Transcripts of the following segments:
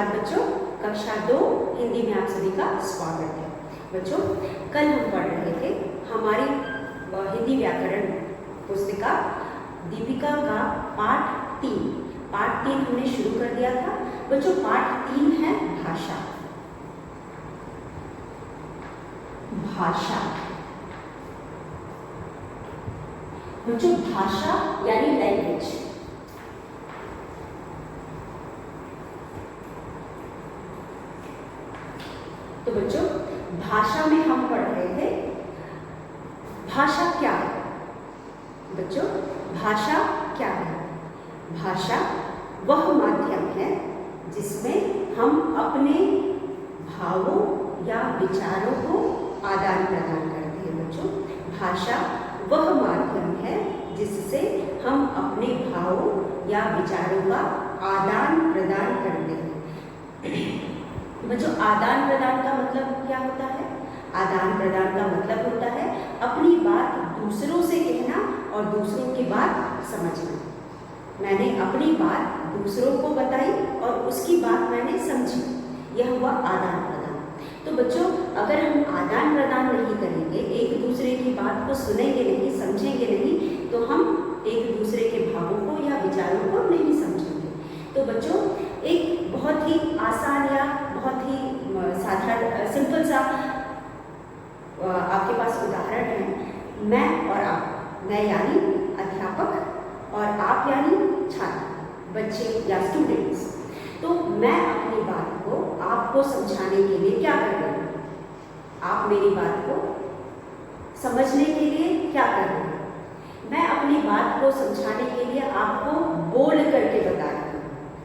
सुप्रभात बच्चों, कक्षा 2 हिंदी में आप सभी का स्वागत है। बच्चों, कल हम पढ़ रहे थे हमारी हिंदी व्याकरण पुस्तिका दीपिका का पाठ 3 हमने शुरू कर दिया था। बच्चों, पाठ 3 है भाषा। भाषा बच्चों, भाषा यानी लैंग्वेज। तो बच्चों, भाषा में हम पढ़ रहे थे भाषा क्या है। बच्चों, भाषा क्या है? भाषा वह माध्यम है जिसमें हम अपने भावों या विचारों को आदान प्रदान करते हैं। बच्चों, भाषा वह माध्यम है जिससे हम अपने भावों या विचारों का आदान प्रदान करते हैं। बच्चों, आदान प्रदान का मतलब क्या होता है? आदान प्रदान का मतलब होता है अपनी बात दूसरों से कहना और दूसरों की बात समझना। मैंने अपनी बात दूसरों को बताई और उसकी बात मैंने समझी, यह हुआ आदान प्रदान। तो बच्चों, अगर हम आदान प्रदान नहीं करेंगे, एक दूसरे की बात को सुनेंगे नहीं, समझेंगे नहीं, तो हम एक दूसरे के भावों को या विचारों को नहीं समझेंगे। तो बच्चों, एक बहुत ही आसान या बहुत ही साधारण सिंपल सा आपके पास उदाहरण है। मैं और आप, मैं यानी अध्यापक और आप यानी छात्र, बच्चे या स्टूडेंट्स। तो मैं अपनी बात को आपको समझाने के लिए क्या कर रही हूँ? आप मेरी बात को समझने के लिए क्या कर रहे हैं? मैं अपनी बात को समझाने के लिए आपको बोल करके बता रही हूँ।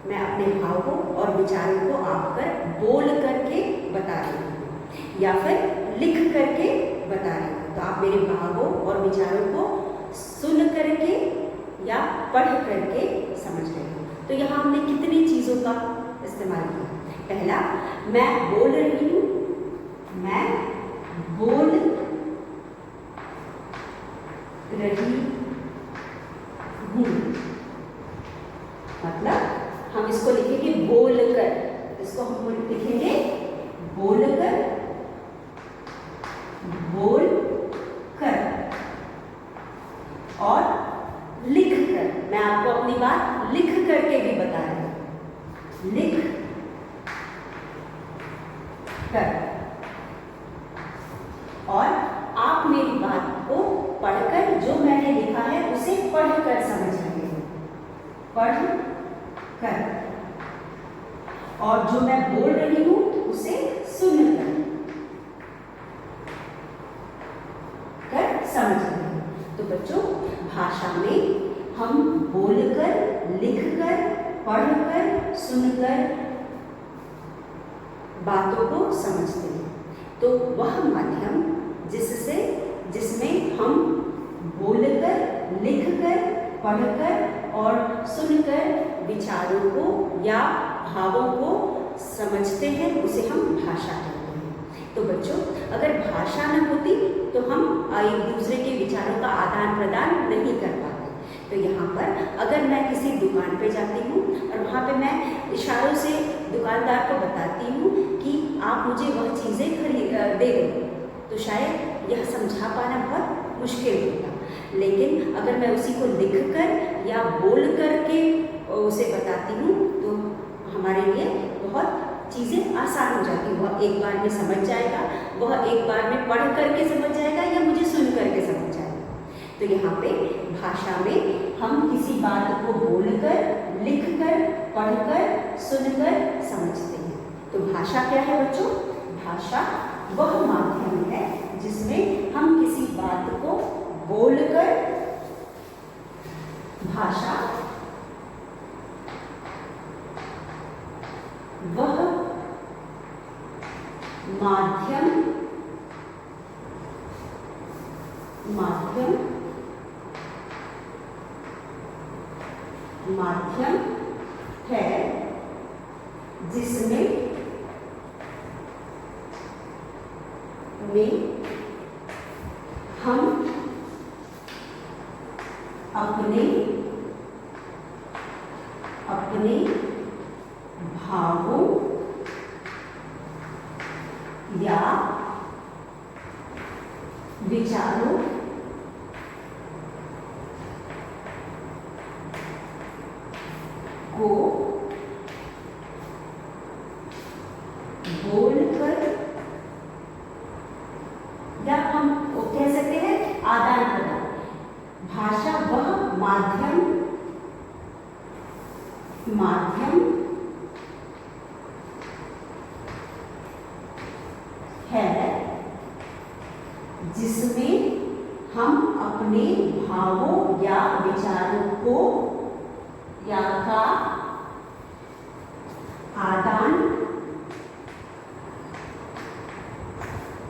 मैं अपने भावों और विचारों को आप पर बोल करके बता रही हूँ या फिर लिख करके बता रही हूँ। तो आप मेरे भावों और विचारों को सुन करके या पढ़ करके समझ रहे हो। तो यहाँ हमने कितनी चीज़ों का इस्तेमाल किया? पहला, मैं बोल रही हूँ, मैं बोल रही हूँ, मतलब हम इसको लिखेंगे बोल कर, इसको हम लिखेंगे बोल कर, बोल कर और लिख कर। मैं आपको अपनी बात लिख करके भी बता रही हूँ, लिख कर। और आप मेरी बात को पढ़कर, जो मैंने लिखा है उसे पढ़कर समझ रहे हैं, पढ़ कर। और जो मैं बोल रही हूँ उसे सुन कर समझ रहे हैं। तो बच्चों, भाषा में हम बोलकर, लिखकर, पढ़कर, सुनकर बातों को समझते हैं। तो वह माध्यम जिसमें हम बोलकर, लिखकर, पढ़कर और सुनकर विचारों को या भावों को समझते हैं, उसे हम भाषा कहते हैं। तो बच्चों, अगर भाषा न होती तो हम एक दूसरे के विचारों का आदान प्रदान नहीं कर पाते। तो यहाँ पर अगर मैं किसी दुकान पे जाती हूँ और वहाँ पे मैं इशारों से दुकानदार को बताती हूँ कि आप मुझे वह चीज़ें दे दो, तो शायद यह समझा पाना बहुत मुश्किल होता। लेकिन अगर मैं उसी को लिख कर या बोल करके उसे बताती हूँ तो हमारे लिए बहुत चीज़ें आसान हो जाती हैं। वह एक बार में समझ जाएगा, वह एक बार में पढ़ करके समझ जाएगा या मुझे सुन करके समझ जाएगा। तो यहाँ पे भाषा में हम किसी बात को बोलकर, लिखकर, पढ़कर, सुनकर समझते हैं। तो भाषा क्या है बच्चों? भाषा वह माध्यम है जिसमें हम किसी बात को बोलकर, भाषा वह माध्यम है जिसमें हम अपने भावों या विचारों को बोलकर, या हम कह सकते हैं आदान प्रदान। भाषा वह माध्यम है जिसमें हम अपने भावों या विचारों को या का आदान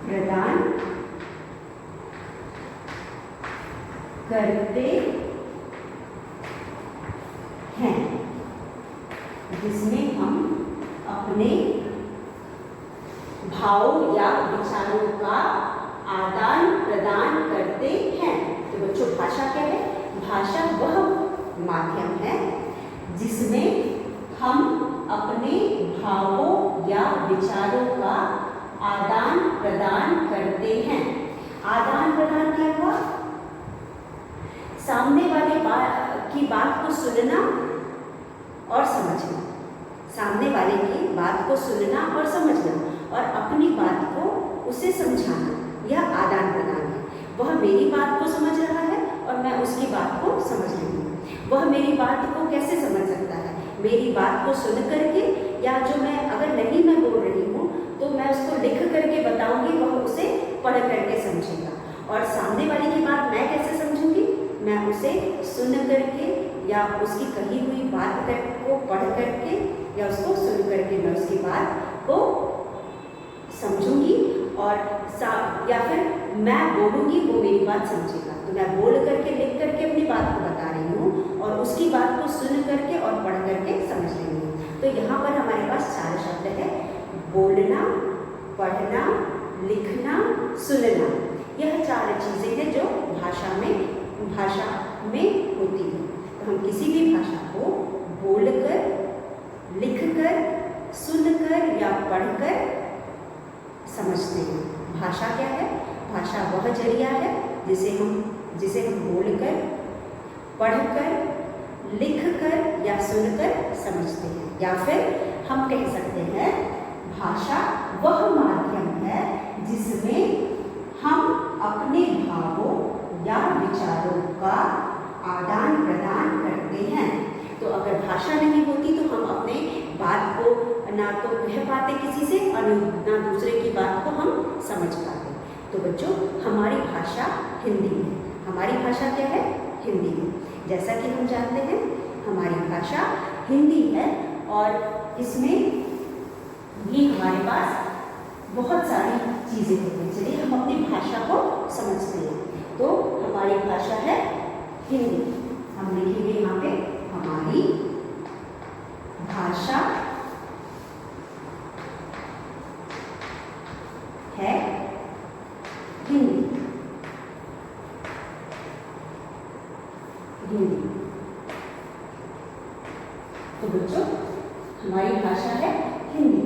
प्रदान करते हैं, जिसमें हम अपने भावों या विचारों का आदान प्रदान करते हैं। तो बच्चों भाषा क्या है? भाषा वह माध्यम है जिसमें हम अपने भावों या विचारों का आदान प्रदान करते हैं। आदान प्रदान क्या हुआ? सामने वाले की बात को सुनना और समझना, सामने वाले की बात को सुनना और समझना और अपनी बात को उसे समझाना, यह आदान प्रदान है। वह मेरी बात को समझ रहा है और मैं उसकी बात को समझ रही हूँ। वह मेरी बात को कैसे समझ सकता है? मेरी बात को सुन करके, या जो मैं अगर नहीं मैं बोल रही हूँ तो मैं उसको लिख करके बताऊंगी, वह उसे पढ़ करके समझेगा। और सामने वाले की बात मैं कैसे समझूंगी? मैं उसे सुन करके या उसकी कही हुई बात को पढ़ करके या उसको सुन करके मैं उसकी बात को समझूंगी, और या फिर मैं बोलूँगी वो मेरी बात समझेगा। तो मैं बोल करके लिख करके अपनी बात को बता रही हूँ और उसकी बात को सुन करके और पढ़ करके समझ रही हूँ। तो यहाँ पर हमारे पास 4 शब्द है: बोलना, पढ़ना, लिखना, सुनना। यह 4 चीज़ें हैं जो भाषा में होती है। तो हम किसी भी भाषा को बोलकर, लिखकर, सुनकर या पढ़कर समझते हैं। भाषा क्या है? भाषा वह जरिया है जिसे हम बोलकर, पढ़कर, लिखकर या सुनकर समझते हैं। या फिर हम कह सकते हैं भाषा वह माध्यम है जिसमें हम अपने भावों या विचारों का आदान प्रदान करते हैं। तो अगर भाषा नहीं होती तो हम अपने बात को ना तो कह पाते किसी से और ना दूसरे की बात को हम समझ पाते। तो बच्चों हमारी भाषा हिंदी है। हमारी भाषा क्या है? हिंदी है। जैसा कि हम जानते हैं हमारी भाषा हिंदी है और इसमें भी हमारे पास बहुत सारी चीज़ें होती हैं। चलिए हम अपनी भाषा को समझते हैं। तो हमारी भाषा है हिंदी। हम लिखेंगे यहाँ पे हमारी भाषा है हिंदी। तो बच्चों हमारी भाषा है हिंदी।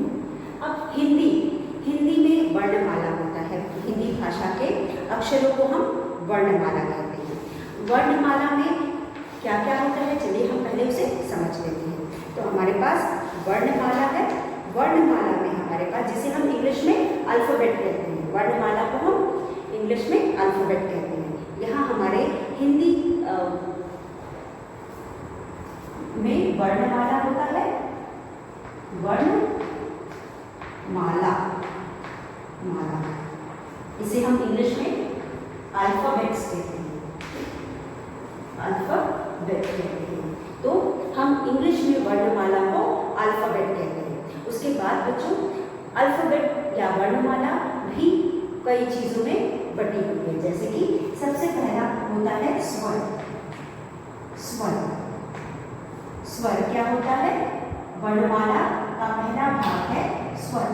अब हिंदी में वर्णमाला होता है। हिंदी भाषा के अक्षरों को हम वर्णमाला कहते हैं। वर्णमाला में क्या क्या होता है चलिए हम पहले उसे समझ लेते हैं। तो हमारे पास वर्णमाला है। वर्णमाला में हमारे पास, जिसे हम इंग्लिश में अल्फाबेट कहते हैं, वर्णमाला को हम इंग्लिश में अल्फाबेट कहते हैं। यहाँ हमारे हिंदी में वर्णमाला होता है, वर्णमाला, इसे हम इंग्लिश में अल्फाबेट्स कहते हैं, अल्फाबेट कहते हैं। तो हम इंग्लिश में वर्णमाला को अल्फाबेट कहते हैं। उसके बाद बच्चों अल्फाबेट या वर्णमाला भी कई चीज़ों में बटी हुई है। जैसे कि सबसे पहला होता है स्वर। स्वर क्या होता है? वर्णमाला का पहला भाग है स्वर।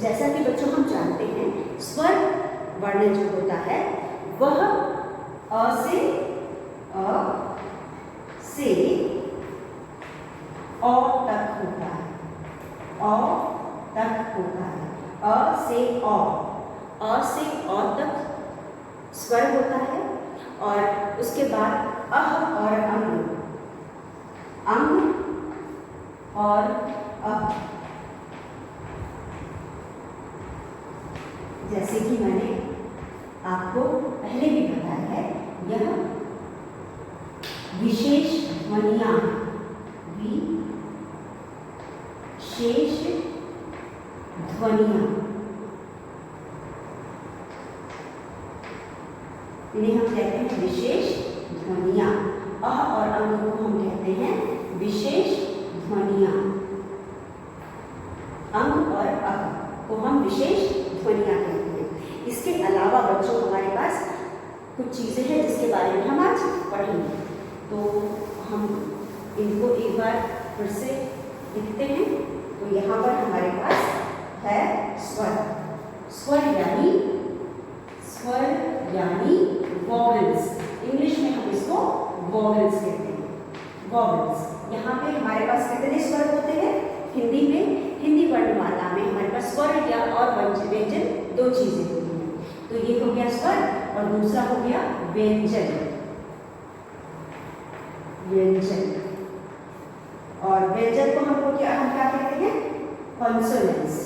जैसा कि बच्चों हम जानते हैं स्वर वर्ण जो होता है वह अ से अ तक होता है। अ से अ तक स्वर होता है और उसके बाद अह और अंग और अह। जैसे कि मैंने आपको पहले भी बताया है, यह विशेष ध्वनियां, विशेष ध्वनियां, इन्हें हम कहते हैं विशेष ध्वनियां। अह और अंग को हम कहते हैं विशेष ध्वनियां। अंग और अह को हम विशेष ध्वनियां कहते हैं। इसके अलावा बच्चों हमारे पास कुछ चीजें हैं जिसके बारे में हम आज पढ़ेंगे, तो हम इनको एक बार फिर से लिखते हैं। तो यहाँ पर हमारे पास है स्वर। स्वर यानी वॉवेल्स, इंग्लिश में हम इसको वॉवेल्स कहते हैं। वॉवेल्स, यहाँ पे हमारे पास कितने स्वर होते हैं? हिंदी में, हिंदी वर्णमाला में हमारे पास स्वर या और व्यंजन दो चीजें होती हैं। तो ये हो गया स्वर और दूसरा हो गया व्यंजन। और व्यंजन को हम क्या कहते हैं? कॉन्सोनेंट्स।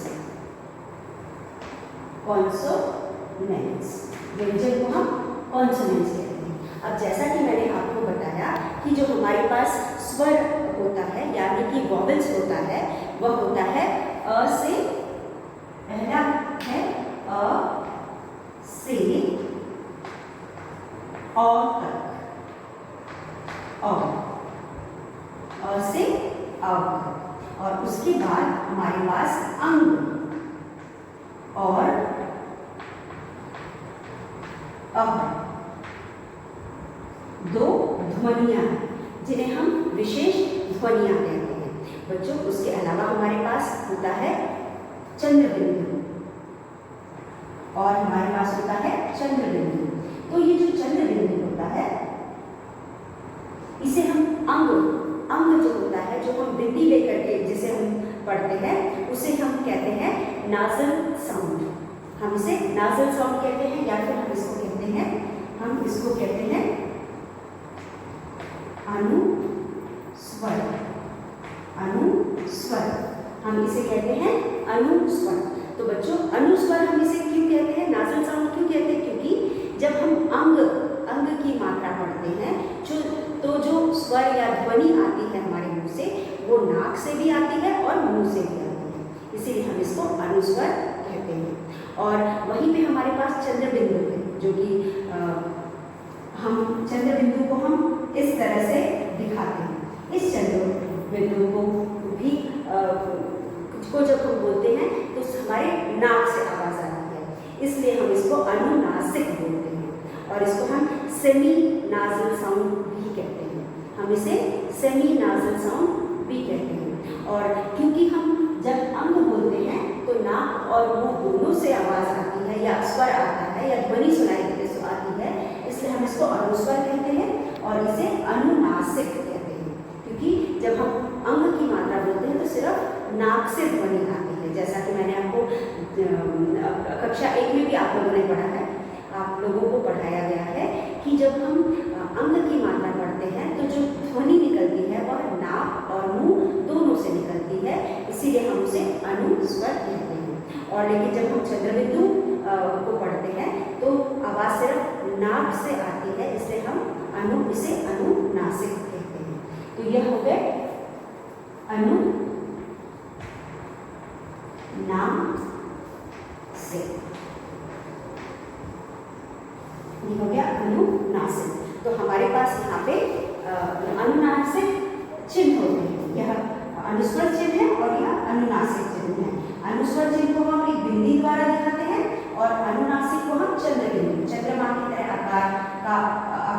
व्यंजन को हम कॉन्सोनेंट्स कहते हैं। अब जैसा कि मैंने आपको बताया कि जो हमारे पास स्वर होता है यानी कि वॉवेल्स होता है, वह होता है अ से, पहला है अ से अ तक, अ से अ तक। और उसके बाद हमारे पास अंग और अह, दो ध्वनियां जिन्हें हम विशेष ध्वनियां कहते हैं। बच्चों उसके अलावा हमारे पास होता है चंद्र बिंदु और हमारे पास होता है चंद्र बिंदु। तो ये जो चंद्र बिंदु होता है इसे हम अंग जो होता है, जो हम बिंदी लेकर के जिसे हम पढ़ते हैं, उसे हम कहते हैं नाजल साउंड। हम इसे नाजल साउंड कहते हैं या फिर हम इसको कहते हैं अनुस्वर। हम इसे कहते हैं अनुस्वर। तो बच्चों अनुस्वर हम इसे क्यों कहते हैं, नाजल साउंड क्यों कहते हैं? क्योंकि जब हम अंग की मात्रा पढ़ते हैं तो जो स्वर या ध्वनि आती है हमारे मुंह से, वो नाक से भी आती है और मुंह से भी आती है, इसीलिए हम इसको अनुस्वर कहते हैं। और वहीं पे हमारे पास चंद्र बिंदु है, जो कि हम चंद्र बिंदु को हम इस तरह से दिखाते हैं। इस चंद्र बिंदु को भी जब हम बोलते हैं तो हमारे नाक से आवाज आती है, इसलिए हम इसको अनुनासिक बोलते हैं। और इसको हम सेमी नाजल साउंड भी कहते हैं। हम इसे सेमी नाजल साउंड भी कहते हैं। और क्योंकि हम जब अंग बोलते हैं तो नाक और मुंह दोनों से आवाज आती है या स्वर आता है या ध्वनि सुनाई आती है, इसलिए हम इसको अनुस्वर कहते हैं और इसे अनुनासिक कहते हैं। क्योंकि जब हम अंग की मात्रा बोलते हैं तो सिर्फ नाक से ध्वनि आती है। जैसा कि मैंने आपको कक्षा 1 में भी आप लोगों ने पढ़ा है, आप लोगों को पढ़ाया गया है कि जब हम अंग की मात्रा पढ़ते हैं तो जो ध्वनि निकलती है वह नाक और मुंह दोनों से निकलती है, इसीलिए हम उसे अनुस्वर कहते हैं। और लेकिन जब हम चंद्रबिंदु को पढ़ते हैं तो आवाज सिर्फ नाक से आती है, इसलिए हम इसे अनुनासिक कहते हैं। तो यह हो गए अनुनासिक। ये हो गया अनुनासिक। तो हमारे पास यहाँ पे अनुनासिक चिन्ह होते हैं। यह अनुस्वर चिन्ह है और यह अनुनासिक चिन्ह है। अनुस्वर चिन्ह को हम एक बिंदी द्वारा दिखाते हैं और अनुनासिक को हम चंद्रमा की तरह आकार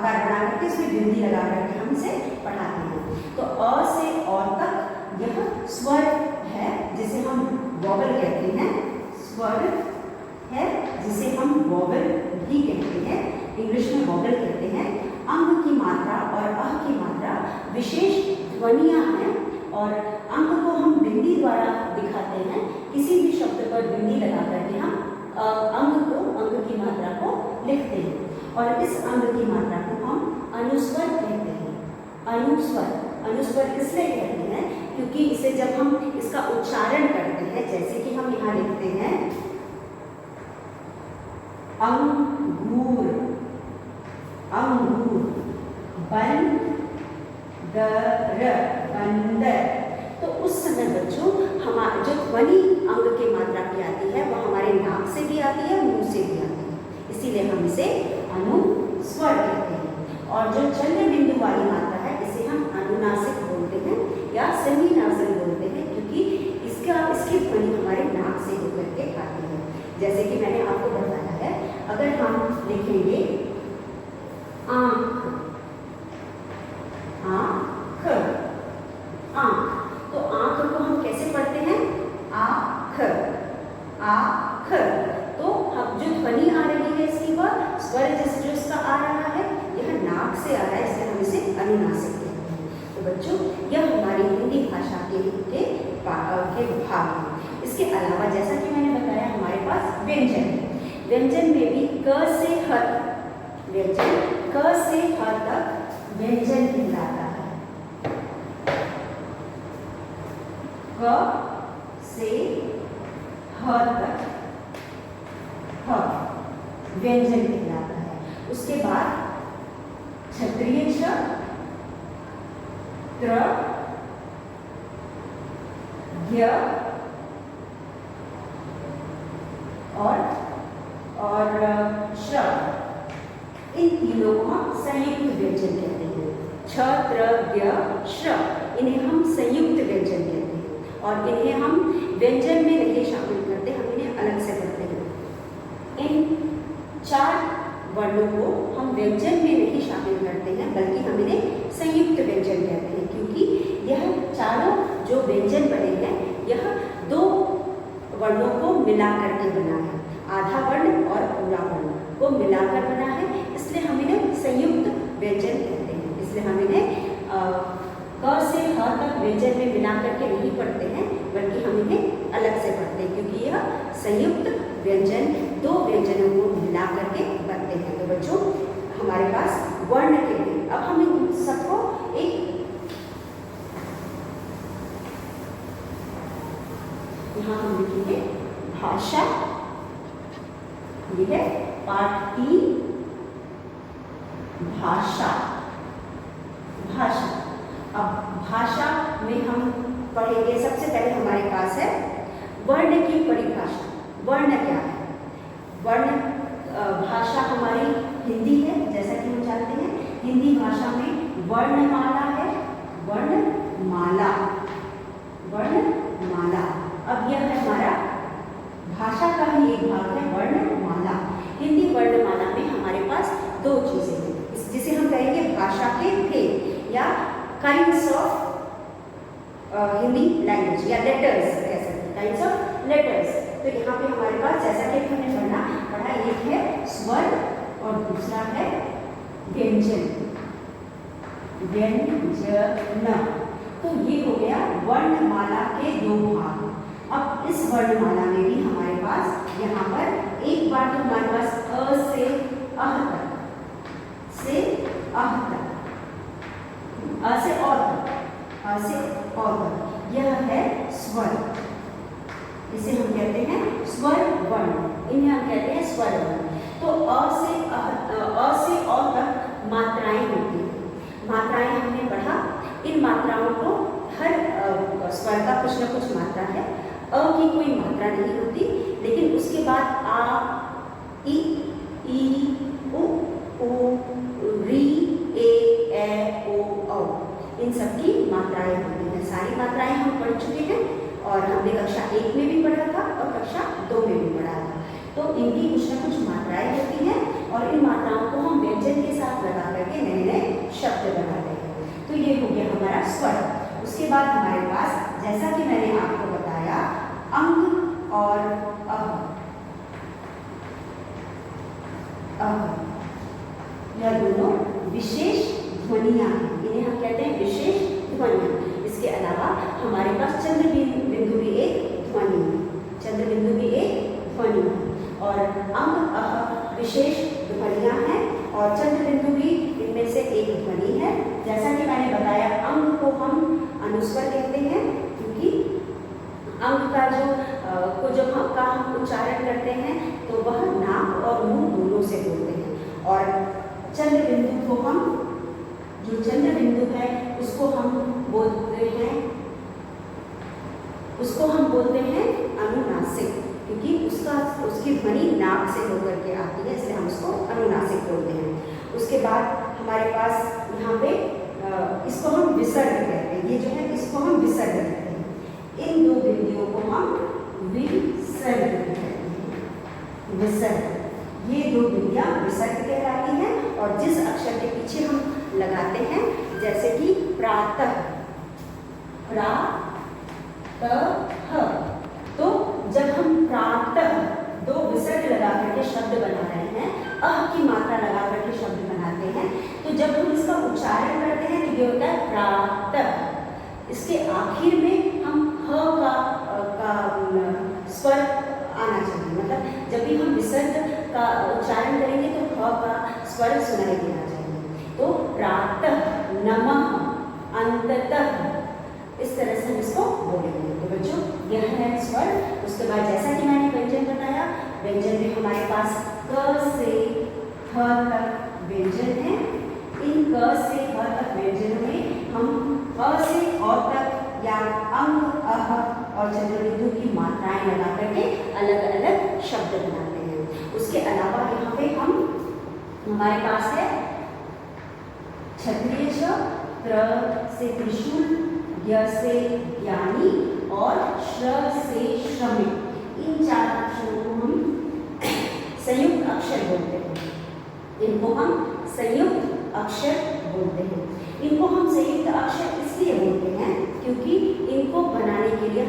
बना करके इसमें बिंदी लगा करके हम इसे पढ़ाते हैं। तो अ से अ तक यह स्वर है जिसे हम वॉवल कहते हैं। स्वर है जिसे हम वॉवल भी कहते हैं, इंग्लिश में वॉवल कहते हैं। अंग की मात्रा और अह की मात्रा विशेष ध्वनियां हैं और अंग को हम बिंदी द्वारा दिखाते हैं। किसी भी शब्द ऊपर बिंदी लगा करके हम अंग की मात्रा को लिखते हैं। और इस अंग की मात्रा को हम अनुस्वर कहते हैं। अनुस्वर इसलिए कहते हैं क्योंकि इसे जब हम इसका उच्चारण करते हैं, जैसे कि हम यहाँ लिखते हैं अंगूर, बंदर, तो उस समय बच्चों हमारे जो ध्वनि अंग की मात्रा की आती है वह हमारे नाक से भी आती है, मुंह से भी आती है, इसीलिए हम इसे अनुस्वर कहते हैं। और जो चंद्र बिंदु वाली मात्रा है इसे हम अनुनासिक बोलते हैं या सेमी नासल बोलते हैं, क्योंकि इसकी ध्वनि हमारे नाक से होकर के आती है। जैसे कि मैंने आपको बताया है, अगर हम लिखेंगे आँख, तो आँख को हम कैसे पढ़ते हैं? आँख। तो अब जो ध्वनि आ रही है इसकी वह स्वर जैसे जो इसका आ रहा है यह नाक से आ रहा है, इसलिए हम इसे अनुनासिक कहते हैं। तो बच्चों यह हमारी हिंदी भाषा के भाग हैं। इसके अलावा जैसा कि मैंने बताया हमारे पास व्यंजन है। व्यंजन में भी क से ह तक व्यंजन कहलाता है। क से ह तक व्यंजन कहलाता है। उसके बाद क्षत्रिय छ, त्र, ज्ञ और श, इन तीनों को हम संयुक्त व्यंजन कहते हैं। छ, त्र, ज्ञ, श, इन्हें हम संयुक्त व्यंजन कहते हैं और इन्हें हम व्यंजन में नहीं शामिल करते, हम इन्हें अलग से पढ़ते हैं। इन चार वर्णों को हम व्यंजन में नहीं शामिल करते हैं, बल्कि हम इन्हें संयुक्त व्यंजन कहते हैं, क्योंकि यह चारों जो व्यंजन बने हैं यह दो वर्णों को मिलाकर के बना है। आधा वर्ण और पूरा वर्ण को मिलाकर बना है, इसलिए हम इन्हें संयुक्त व्यंजन कहते हैं। इसलिए हम इन्हें क से ह तक व्यंजन में मिला करके नहीं पढ़ते हैं, बल्कि हम इन्हें अलग से पढ़ते हैं, क्योंकि यह संयुक्त व्यंजन दो व्यंजनों को मिला करके बनते हैं। तो बच्चों हमारे पास वर्ण के लिए अब हम इन सबको एक यहाँ हम लिखेंगे भाषा, यह है पाठ 3 भाषा। अब भाषा में हम पढ़ेंगे, सबसे पहले हमारे पास है वर्ण की परिभाषा। वर्ण क्या है? वर्ण भाषा हमारी हिंदी है, जैसा कि हम जानते हैं हिंदी भाषा में वर्णमाला है, वर्णमाला। अब यह है हमारा भाषा का ही एक भाग है वर्णमाला। हिंदी वर्णमाला में हमारे पास दो चीजें हैं, जिसे हम कहेंगे भाषा के भेद या काइंड्स ऑफ हिंदी लैंग्वेज या लेटर्स कह सकते हैं, काइंड्स ऑफ लेटर्स। तो यहाँ पे हमारे पास जैसा कि हमने पढ़ा एक है स्वर और दूसरा है व्यंजन। तो ये हो गया वर्णमाला के दो भाग। अब इस वर्णमाला में भी हमारे पास यहाँ पर एक बार तो हमारे पास अ से अह तक, अ से और तक यह है स्वर, इसे हम कहते हैं स्वर वर्ण, इन्हें हम कहते हैं स्वर वर्ण। तो अ से अ तक मात्राएं होती हैं। मात्राएं हमने पढ़ा, इन मात्राओं को हर स्वर का कुछ न कुछ मात्रा है। अ की कोई मात्रा नहीं होती, लेकिन उसके बाद आ, ई, उ, री, ए, ओ, औ, इन सबकी मात्राएं होती हैं। सारी मात्राएं हम पढ़ चुके हैं और हमने कक्षा 1 में भी पढ़ा था और कक्षा 2 में भी पढ़ा था। तो इनकी कुछ न कुछ मात्राएं होती हैं और इन मात्राओं को हम व्यंजन के साथ लगा करके नए नए शब्द बनाते हैं। तो ये हो गया हमारा स्वर। उसके बाद हमारे पास, जैसा कि मैंने आपको बताया, अंग और यह दोनों विशेष ध्वनियाँ हैं, इन्हें हम कहते हैं विशेष ध्वनियाँ। इसके अलावा हमारे पास चंद्र बिंदु भी एक ध्वनि है। चंद्र बिंदु भी और अंग अह विशेष ध्वनियाँ हैं और चंद्र बिंदु भी इनमें से एक ध्वनि है। जैसा कि मैंने बताया, अंग को हम अनुस्वर कहते हैं क्योंकि अंग का हम उच्चारण करते हैं तो वह नाक और मुंह दोनों से बोलते हैं। और चंद्र बिंदु को हम, जो चंद्र बिंदु है उसको हम बोलते हैं अनुनासिक, क्योंकि उसकी ध्वनि नाक से होकर के आती है, इसलिए हम उसको अनुनासिक बोलते हैं। उसके बाद हमारे पास यहाँ पे इसको हम विसर्ग कहते हैं। ये जो है इसको हम विसर्ग कहते हैं। इन दो बिंदुओं को हम विसर्ग कहते हैं। विसर्ग, ये दो बिंदियां विसर्ग कहलाती हैं। और जिस अक्षर के पीछे हम लगाते हैं, जैसे कि प्रातः, तो जब हम प्रातः दो विसर्ग लगा करके शब्द बना रहे हैं, अह की मात्रा लगा करके शब्द बनाते हैं, तो जब हम इसका उच्चारण करते हैं तो ये होता है प्रातः। इसके आखिर में हम ह का स्वर आना चाहिए, मतलब जब भी हम विसर्ग का उच्चारण करेंगे तो ह का स्वर सुनाई देना चाहिए। तो प्रातः, नमः, अंततः, इस तरह से हम इसको बोलेंगे। तो बच्चों यह है स्वर। उसके बाद जैसा कि मैंने व्यंजन बताया, व्यंजन में हमारे पास क से ह तक व्यंजन है। इन क से ह तक व्यंजनों में हम अ से औ तक या अंग, अह और चंद्र बिंदु की मात्राएं लगा करके अलग अलग शब्द बनाते हैं। उसके अलावा यहाँ पे हमारे पास है क्षत्रिय छ, त्र से त्रिशूल, य से ज्ञानी और श्र से श्रमिक। इन चार अक्षरों को हम संयुक्त अक्षर बोलते हैं। इनको हम संयुक्त अक्षर बोलते हैं। इनको हम संयुक्त अक्षर इसलिए बोलते हैं क्योंकि इनको बनाने के लिए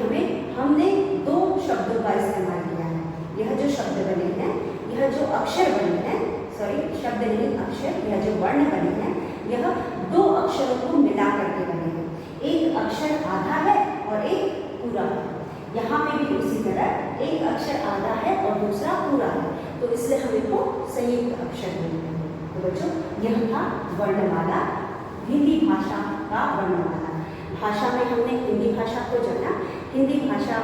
हमने दो शब्दों का इस्तेमाल किया है। यह जो शब्द बने हैं, यह जो अक्षर बने हैं, शब्द नहीं अक्षर, यह जो वर्ण बने हैं, यह दो अक्षरों को मिला करके बने हैं। एक अक्षर आधा है और एक पूरा है। यहाँ पे भी उसी तरह एक अक्षर आधा है और दूसरा पूरा है, तो इसलिए हम इनको संयुक्त अक्षर बोलते हैं। तो बच्चों यह था वर्णमाला, हिंदी भाषा का वर्णमाला। भाषा में हमने हिंदी भाषा को जाना। हिंदी भाषा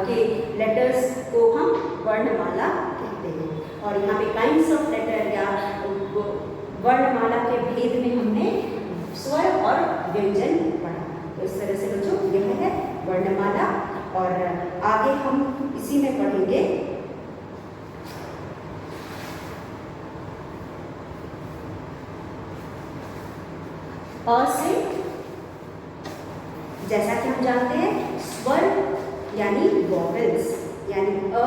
के लेटर्स को हम वर्णमाला कहते हैं। और यहाँ पे काइंड्स ऑफ लेटर या वर्णमाला के भेद में हमने स्वर और व्यंजन पढ़ा। तो इस तरह से बच्चों यह है वर्णमाला। और आगे हम इसी में पढ़ेंगे अ से, जैसा कि हम जानते हैं स्वर यानी वॉवेल्स, यानी अ,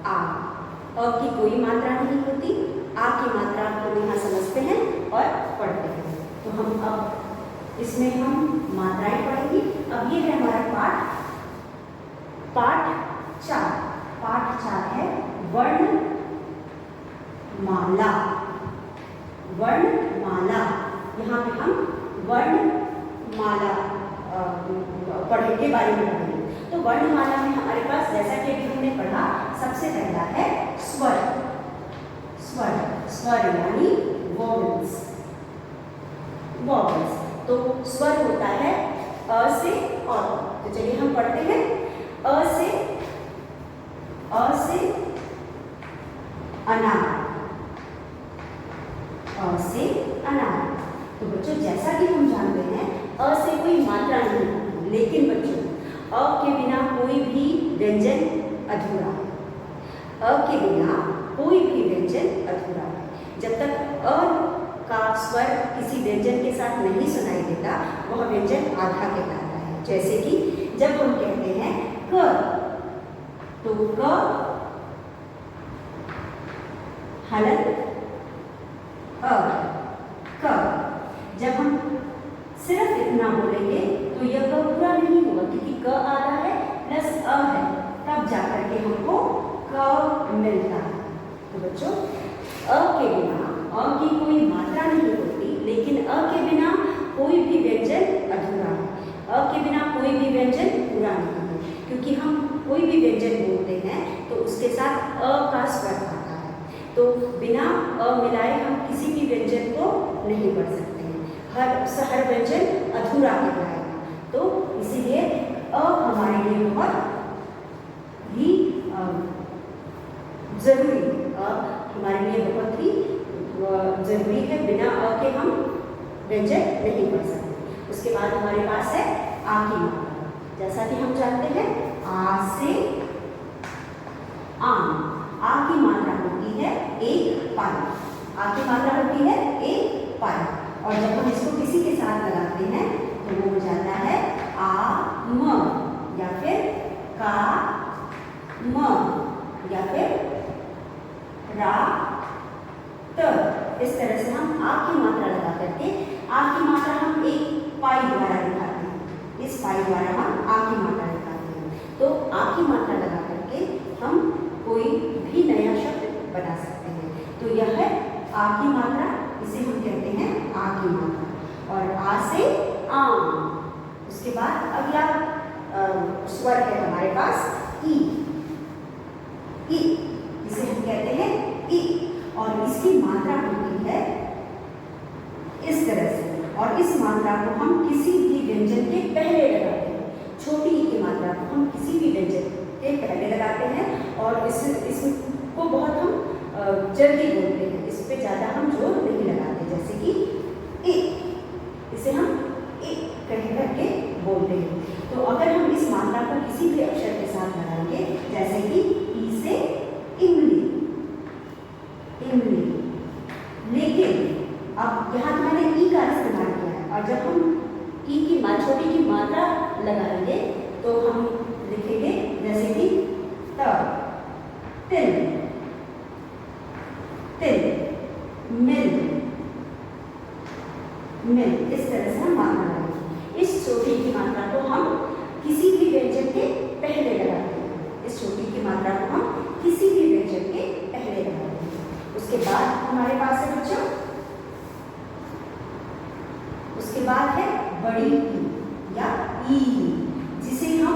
आ। अ की कोई मात्रा नहीं होती, आ की मात्रा को यहाँ समझते हैं और पढ़ते हैं। तो हम अब इसमें हम मात्राएं पढ़ेंगे। अब ये है हमारा पाठ 4। पाठ 4 है वर्णमाला। वर्णमाला, यहाँ पे हम वर्णमाला पढ़ने के बारे में पढ़ेंगे। तो वर्णमाला में हमारे पास, जैसा कि अभी हमने पढ़ा, सबसे पहला है स्वर। स्वर यानी वॉवेल्स। तो स्वर होता है अ से औ। तो चलिए हम पढ़ते हैं अ से अनार। अ से अनार। तो बच्चों जैसा कि हम जानते हैं अ से कोई मात्रा नहीं होती, लेकिन बच्चों अ के बिना कोई भी व्यंजन अधूरा है। अ के बिना कोई भी व्यंजन अधूरा है। जब तक अ का स्वर किसी व्यंजन के साथ नहीं सुनाई देता, वह व्यंजन आधा कहलाता है। जैसे कि जब हम कहते हैं क, तो क हलंत अ, क। जब हम सिर्फ इतना बोलेंगे तो यह क पूरा नहीं होगा, क्योंकि क आधा है प्लस अ है, तब जाकर के हमको क मिलता है। तो बच्चों अ के बिना, अ की कोई मात्रा नहीं होती, लेकिन अ के बिना कोई भी व्यंजन अधूरा है। अ के बिना कोई भी व्यंजन पूरा नहीं है, क्योंकि हम कोई भी व्यंजन बोलते हैं तो उसके साथ अ का स्वर आता है, तो बिना अ मिलाए हम किसी भी व्यंजन को नहीं पढ़ सकते हैं। हर व्यंजन अधूरा कहलाएगा, तो इसीलिए अ हमारे लिए बहुत ही जरूरी, हमारे लिए बहुत ही जरूरी है। बिना अ के हम व्यंजन नहीं पढ़ सकते। उसके बाद हमारे पास है आ की मात्रा। जैसा कि हम जानते हैं आ से आम, आ की मात्रा होती है एक पाई। आ की मात्रा होती है एक पाई, और जब हम इसको किसी के साथ लगाते हैं तो वो हो जाता है आ म, या फिर का म, या फिर रा त। इस तरह से हम आ की मात्रा लगा करके, आ की मात्रा हम एक पाई द्वारा दिखाते हैं। इस पाई द्वारा हम आ की मात्रा दिखाते हैं। तो आ की मात्रा लगा करके हम कोई भी नया शब्द बना सकते हैं। तो यह है आ की मात्रा, इसे हम कहते हैं आ की मात्रा। और आ से आम। उसके बाद अगला स्वर है हमारे पास ई। ई, इसे हम कहते हैं ई, और इसकी मात्रा होती है इस तरह से, और इस मात्रा को हम किसी भी व्यंजन के पहले लगाते हैं। छोटी ई की मात्रा को हम किसी भी व्यंजन के पहले लगाते हैं, और इसको बहुत हम जल्दी बोलते हैं, इस पे ज़्यादा हम जोर नहीं लगाते। जैसे कि ए, इसे हम ए कह करके बोलते हैं। तो अगर हम इस मात्रा को किसी भी अक्षर के साथ लगाएंगे, जैसे कि ई से इमली, इमली, लेकिन अब यहाँ तो मैंने ई का इस्तेमाल किया है, और जब हम ई की छोटी की मात्रा लगाएंगे तो हम लिखेंगे जैसे कि त, तिल, तिल, मिल, मिल। इस तरह से हम मात्रा लगाएंगे। इस छोटी की मात्रा को हम किसी भी व्यंजन के पहले लगाते हैं। इस छोटी की मात्रा को हम किसी भी व्यंजन के पहले लगाते हैं। उसके बाद हमारे पास है बच्चों, उसके बाद है बड़ी ई या ई, जिसे हम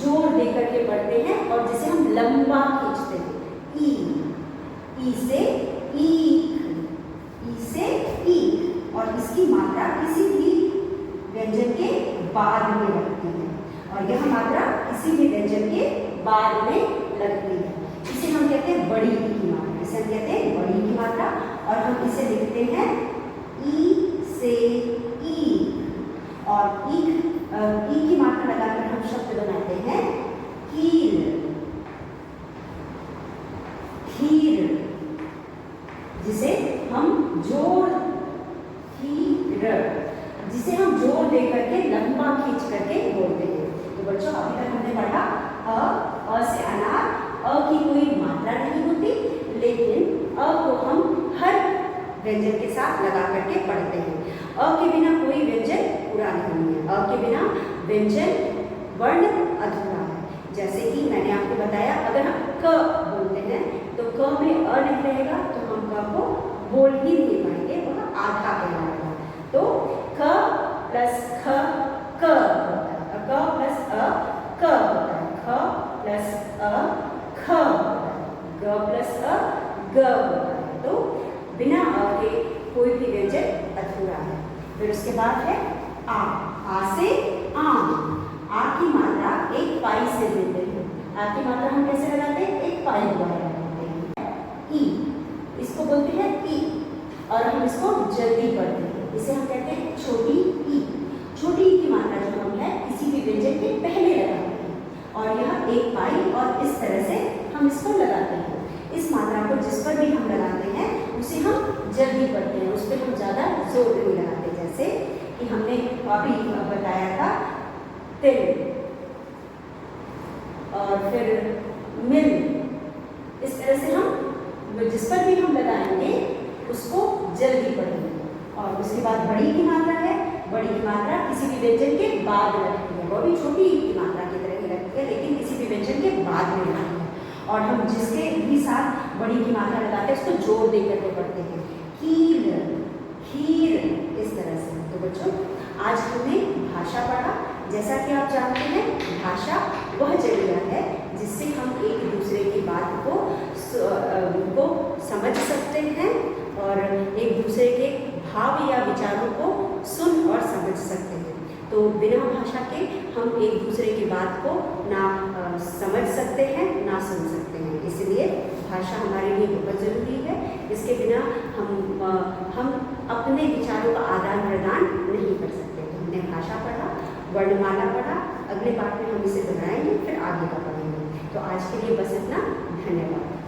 जोर देकर के पढ़ते हैं और जिसे हम लंबा खींचते हैं। ई, ई से ईख, ई से ईख, और इसकी मात्रा किसी भी व्यंजन के बाद में लगती है, और यह मात्रा किसी भी व्यंजन के बाद में लगती है। इसे हम कहते हैं बड़ी ई की मात्रा, इसे हम कहते हैं बड़ी ई की मात्रा, और हम इसे लिखते हैं ई से ईख, और ईख ई की मात्रा लगाकर हम शब्द बनाते हैं कील, खीर, जिसे हम जोर, खीर, जिसे हम जोर दे करके लंबा खींच करके बोलते हैं। तो बच्चों अभी तक हमने पढ़ा अ से अनार, अ की कोई मात्रा नहीं होती, लेकिन अ को हम हर व्यंजन के साथ लगा करके पढ़ते हैं। अ के बिना कोई व्यंजन पूरा नहीं है, अ के बिना व्यंजन वर्ण अधूरा है। जैसे कि मैंने आपको बताया, अगर हम क बोलते हैं तो क में अ नहीं रहेगा, तो हम क को बोल ही नहीं पाएंगे, वह आधा कहलाएगा। तो क प्लस ख क होता है, क प्लस अ क होता है, ख प्लस अ ख होता है, ग प्लस अ ग होता है। तो बिना अ के कोई भी व्यंजन अधूरा है। फिर उसके बाद है आ से आम। आ की मात्रा एक पाई से देते हैं। आ की मात्रा हम कैसे लगाते हैं? एक पाई द्वारा लगाते हैं। ई, इसको बोलते हैं ई, और हम इसको जल्दी पढ़ते हैं, इसे हम कहते हैं छोटी ई। छोटी ई की मात्रा जो हम है किसी भी व्यंजन के पहले लगाते हैं, और यह एक पाई, और इस तरह से हम इसको लगाते हैं। इस मात्रा को जिस पर भी हम लगाते हैं उसे हम जल्दी पढ़ते हैं, उस पर हम ज़्यादा जोर नहीं लगाते। जैसे कि हमने अभी बताया था तिल, और फिर मिल, इस तरह से हम जिस पर भी हम लगाएंगे उसको जल्दी पढ़ेंगे। और उसके बाद बड़ी की मात्रा है, बड़ी की मात्रा किसी भी व्यंजन के बाद लगती है, वो भी छोटी की मात्रा की तरह ही लगती है, लेकिन किसी भी व्यंजन के बाद में लगती है। और हम जिसके भी साथ बड़ी की मात्रा लगाते हैं उसको जोर दे करके पढ़ते हैं, कील, खीर, इस तरह से। तो बच्चों आज हमने भाषा पढ़ा। जैसा कि आप जानते हैं भाषा वह जरिया है बिना भाषा के हम एक दूसरे की बात को ना समझ सकते हैं ना सुन सकते हैं। इसलिए भाषा हमारे लिए बहुत ज़रूरी है। इसके बिना हम अपने विचारों का आदान प्रदान नहीं कर सकते। तो हमने भाषा पढ़ा, वर्णमाला पढ़ा, अगले पाठ में हम इसे दोहराएंगे, फिर आगे का पढ़ेंगे। तो आज के लिए बस इतना। धन्यवाद।